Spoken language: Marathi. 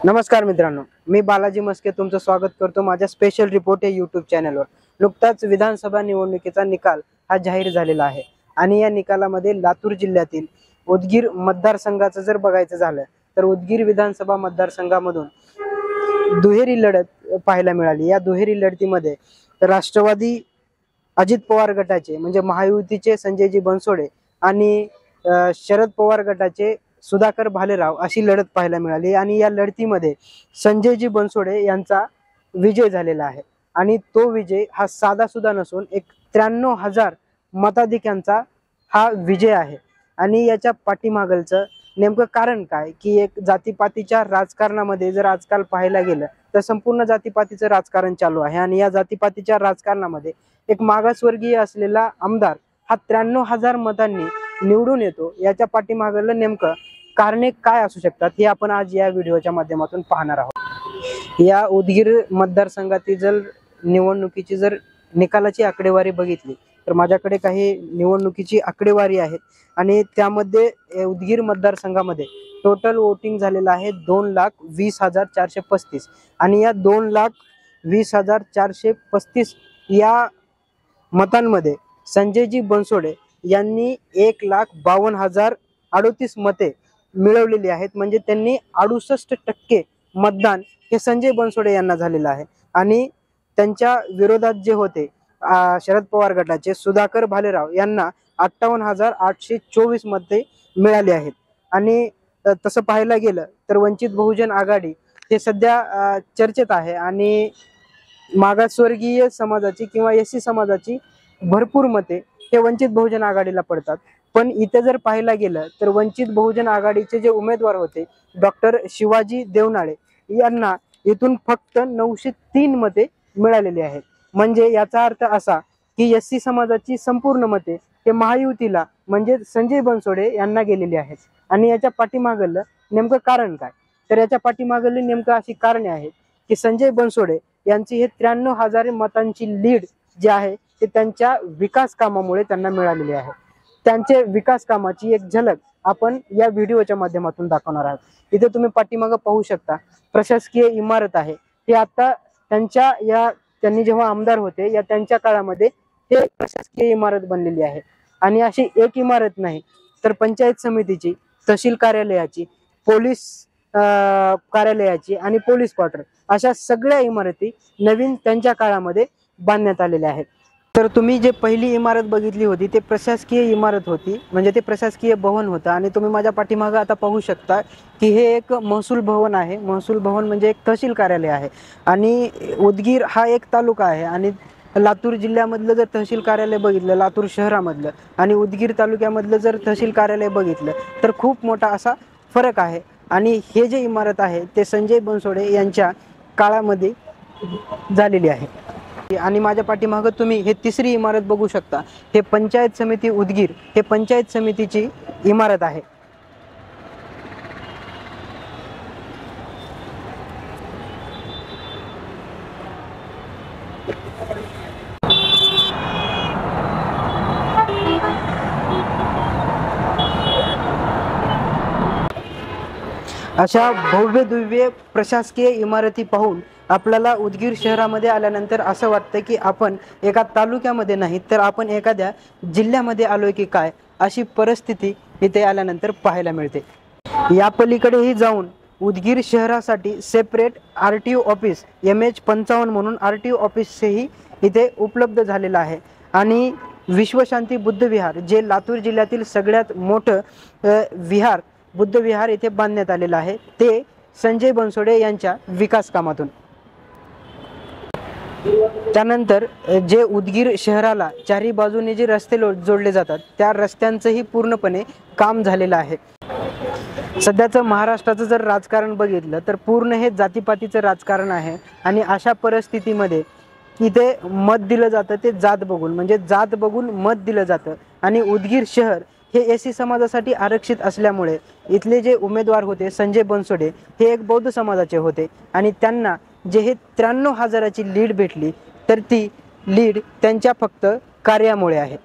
नमस्कार मित्रांनो, मी बालाजी मस्के तुमचं स्वागत करतो माझ्या स्पेशल रिपोर्ट या यूट्यूब चॅनलवर। नुकताच विधानसभा निवडणुकीचा निकाल हा जाहीर झालेला आहे आणि या निकालामध्ये लातूर जिल्ह्यातील उदगीर मतदारसंघाचं जर बघायचं झालं तर उदगीर विधानसभा मतदारसंघामधून दुहेरी लढत पाहायला मिळाली। या दुहेरी लढतीमध्ये राष्ट्रवादी अजित पवार गटाचे म्हणजे महायुतीचे संजयजी बनसोडे आणि शरद पवार गटाचे सुधाकर भालेराव अशी लढत पाहायला मिळाली आणि या लढतीमध्ये संजयजी बनसोडे यांचा विजय झालेला आहे आणि तो विजय हा साधा सुद्धा नसून एक 93,000 मताधिक्यांचा हा विजय आहे। आणि याच्या पाठीमागचं नेमकं कारण काय की एक जातीपातीच्या राजकारणामध्ये जर आजकाल पाहायला गेलं तर संपूर्ण जातीपातीचं राजकारण चालू आहे आणि या जातीपातीच्या राजकारणामध्ये एक मागासवर्गीय असलेला आमदार हा 93,000 मतांनी निवडून येतो। याच्या पाठीमागलं नेमकं कारणे काय असू शकतात हे आपण आज या व्हिडिओच्या माध्यमातून पाहणार आहोत। या उदगीर मतदारसंघातील जर निवडणुकीची जर निकालाची आकडेवारी बघितली तर माझ्याकडे काही निवडणुकीची आकडेवारी आहे आणि त्यामध्ये उदगीर मतदारसंघामध्ये टोटल वोटिंग झालेलं आहे 2,20,435 आणि या 2,20,435 या मतांमध्ये संजयजी बनसोडे यांनी 1,52,038 मते मिळवलेली आहेत। म्हणजे त्यांनी 68% मतदान हे संजय बनसोडे यांना झालेलं आहे आणि त्यांच्या विरोधात जे होते शरद पवार गटाचे सुधाकर भालेराव यांना 58,824 मते मिळाली आहेत। आणि तसं पाहायला गेलं तर वंचित बहुजन आघाडी हे सध्या चर्चेत आहे आणि मागासवर्गीय समाजाची किंवा एससी समाजाची भरपूर मते हे वंचित बहुजन आघाडीला पडतात। पण इथे जर पाहायला गेलं तर वंचित बहुजन आघाडीचे जे उमेदवार होते डॉक्टर शिवाजी देवनाळे यांना इथून फक्त 903 मते मिळालेली आहेत। म्हणजे याचा अर्थ असा की एससी समाजाची संपूर्ण मते हे महायुतीला म्हणजे संजय बनसोडे यांना गेलेली आहेत। आणि याच्या पाठीमागलं नेमकं कारण काय तर याच्या पाठीमागली नेमकं अशी कारणे आहेत की संजय बनसोडे यांची हे 93,000 मतांची लीड जे आहे ते त्यांच्या विकास कामामुळे त्यांना मिळालेली आहे। त्यांचे विकास कामाची एक झलक आपण या व्हिडिओच्या माध्यमातून दाखवणार आहोत। इथे तुम्ही पाठीमागं पाहू शकता प्रशासकीय इमारत आहे। हे आता त्यांनी जेव्हा आमदार होते या त्यांच्या काळामध्ये हे प्रशासकीय इमारत बनलेली आहे आणि अशी एक इमारत नाही तर पंचायत समितीची, तहसील कार्यालयाची, पोलीस कार्यालयाची आणि पोलीस क्वार्टर अशा सगळ्या इमारती नवीन त्यांच्या काळामध्ये बांधण्यात आलेल्या आहेत। तर तुम्ही जे पहिली इमारत बघितली होती ते प्रशासकीय इमारत होती म्हणजे ते प्रशासकीय भवन होतं आणि तुम्ही माझ्या पाठीमागं आता पाहू शकता की हे एक महसूल भवन आहे। महसूल भवन म्हणजे एक तहसील कार्यालय आहे आणि उदगीर हा एक तालुका आहे आणि लातूर जिल्ह्यामधलं जर तहसील कार्यालय बघितलं लातूर शहरामधलं आणि उदगीर तालुक्यामधलं जर तहसील कार्यालय बघितलं तर खूप मोठा असा फरक आहे। आणि हे जे इमारत आहे ते संजय बनसोडे यांच्या काळामध्ये झालेली आहे। आणि माझ्या पाठीमागं तुम्ही हे तिसरी इमारत बघू शकता, हे पंचायत समिती उदगीर हे पंचायत समितीची इमारत आहे। अशा भव्य दिव्य प्रशासकीय इमारती पाहून आपल्याला उदगीर शहरामध्ये आल्यानंतर असं वाटतं की आपण एका तालुक्यामध्ये नाही तर आपण एखाद्या जिल्ह्यामध्ये आलोय की काय अशी परिस्थिती इथे आल्यानंतर पाहायला मिळते। या पलीकडेही जाऊन उदगीर शहरासाठी सेपरेट RTO ऑफिस MH55 म्हणून RTO ऑफिसही इथे उपलब्ध झालेलं आहे। आणि विश्वशांती बुद्ध विहार जे लातूर जिल्ह्यातील सगळ्यात मोठं विहार बुद्ध विहार इथे बांधण्यात आलेलं आहे ते संजय बनसोडे यांच्या विकास कामातून। त्यानंतर जे उदगीर शहराला चारी बाजूने जे रस्ते जोडले जातात त्या रस्त्यांचंही पूर्णपणे काम झालेलं आहे। सध्याचं महाराष्ट्राचं जर राजकारण बघितलं तर पूर्ण हे जातीपातीचं राजकारण आहे आणि अशा परिस्थितीमध्ये इथे मत दिलं जातं ते जात बघून म्हणजे जात बघून मत दिलं जातं। आणि उदगीर शहर हे एससी समाजासाठी आरक्षित असल्यामुळे इथले जे उमेदवार होते संजय बनसोडे हे एक बौद्ध समाजाचे होते आणि त्यांना जे हे 93,000ची लीड भेटली तर ती लीड त्यांच्या फक्त कार्यामुळे आहे।